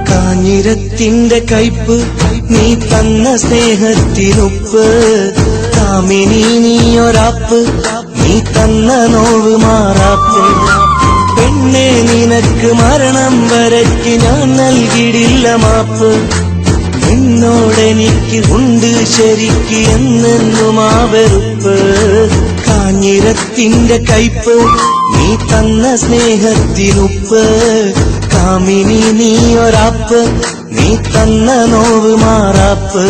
കാഞ്ഞിരത്തിന്റെ കയ്പ് നീ തന്ന സ്നേഹത്തിനുപ്പ് കാമിനി നീയൊരാപ്പ് നീ തന്ന നോവ് മാറാപ്പ് പെണ്ണെ നിനക്ക് മരണം വരയ്ക്ക് ഞാൻ നൽകിയിടില്ല മാപ്പ് നിന്നോടെനിക്ക് ഉണ്ട് ശരിക്ക് എന്നെന്നും ആ വെറുപ്പ് കാഞ്ഞിരത്തിന്റെ കയ്പ് നീ തന്ന സ്നേഹത്തിനുപ്പ് കാമിനി നീയൊരാപ്പ് നീ തന്ന നോവ് മാറാപ്പ്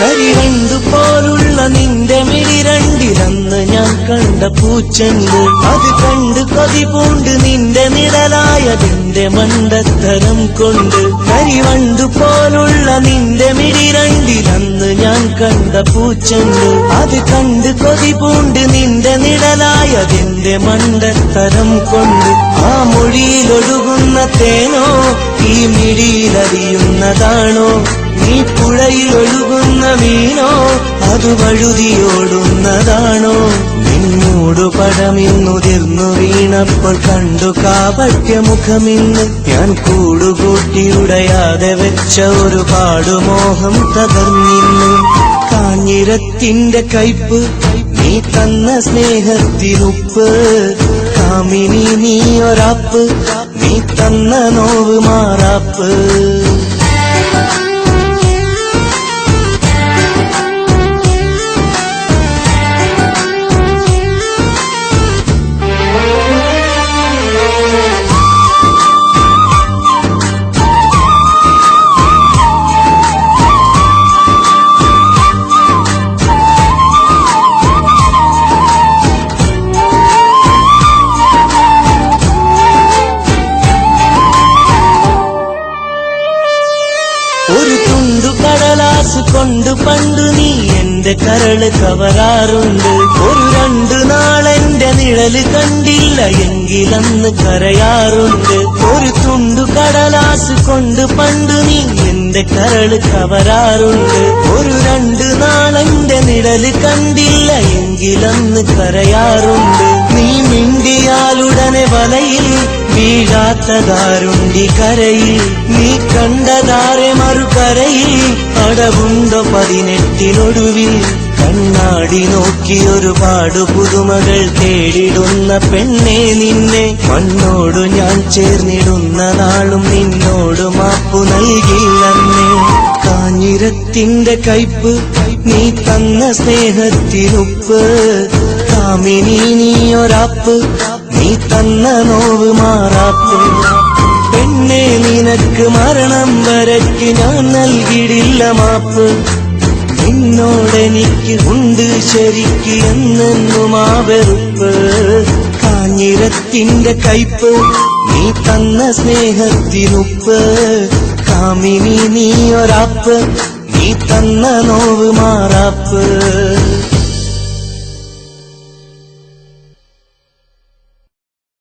കരിവണ്ടു പോലുള്ള നിന്റെ മിഴിരണ്ടിലന്ന് ഞാൻ കണ്ട പൂച്ചെണ്ട് അത് കണ്ട് കൊതി പൂണ്ട് നിന്റെ നിഴലായതിന്റെ മണ്ടത്തരം കൊണ്ട് കരിവണ്ടു പോലുള്ള നിന്റെ മിഴിരണ്ടിലന്ന് ഞാൻ കണ്ട പൂച്ചെണ്ട് അത് കണ്ട് കൊതി പൂണ്ട് നിന്റെ നിഴലായതിന്റെ മണ്ടത്തരം കൊണ്ട് ആ മൊഴിയിലൊഴുകുന്ന തേനോ ഈ മിഴിയിലറിയുന്നതാണോ നീ പുഴയിലൊഴുകുന്ന മീനോ അത് വഴുതിയോടുന്നതാണോ നിന്നോട് പടമിന്നുതിർന്നു വീണപ്പോൾ കണ്ടു കാപട്യമുഖമിന്ന് ഞാൻ കൂടുകൂട്ടിയുടയാതെ വെച്ച ഒരു പാടുമോഹം തകർന്നിന്ന് കാഞ്ഞിരത്തിന്റെ കയ്പ് നീ തന്ന സ്നേഹത്തിനുപ്പ് കാമിനി നീയൊരാപ്പ് നീ തന്ന നോവ് മാറാപ്പ് ഒരു തുണ്ടു കടലാസ് കൊണ്ട് പണ്ട് നീ എന്റെ കരള് കവരാറുണ്ട് ഒരു 2 നാളെന്റെ നിഴല് കണ്ടില്ല എങ്കിലന്ന് കരയാറുണ്ട് ഒരു തുണ്ടു കടലാസ് കൊണ്ട് പണ്ട് നീ എന്റെ കരള് കവരാറുണ്ട് ഒരു 2 നാളെന്റെ നിഴല് കണ്ടില്ല എങ്കിലന്ന് കരയാറുണ്ട് നീ മിണ്ടിയാലുടനെ വലയിൽ വീഴാത്തതാരുണ്ടി കരയിൽ നീ കണ്ടതാരെ മറുകരയിൽ അടവുണ്ടോ 18-നൊടുവിൽ കണ്ണാടി നോക്കി ഒരുപാട് പുതുമകൾ തേടിടുന്ന പെണ്ണെ നിന്നെ മണ്ണോടു ഞാൻ ചേർന്നിടുന്ന നാളും നിന്നോട് മാപ്പു നൽകില്ലെന്നേ കാഞ്ഞിരത്തിന്റെ കയ്പ് നീ തന്ന സ്നേഹത്തിനുപ്പ് കാമിനി നീയൊരാപ്പ് നീ തന്ന നോവ് മാറാപ്പ് പെണ്ണെ നിനക്ക് മരണം വരയ്ക്ക് ഞാൻ നൽകിയിടില്ല മാപ്പ് നിന്നോടെനിക്ക് ഉണ്ട് ശരിക്ക് എന്നെന്നും ആ വെറുപ്പ് കാഞ്ഞിരത്തിന്റെ കയ്പ് നീ തന്ന സ്നേഹത്തിനുപ്പ് കാമിനി നീയൊരാപ്പ് നീ തന്ന നോവ് മാറാപ്പ്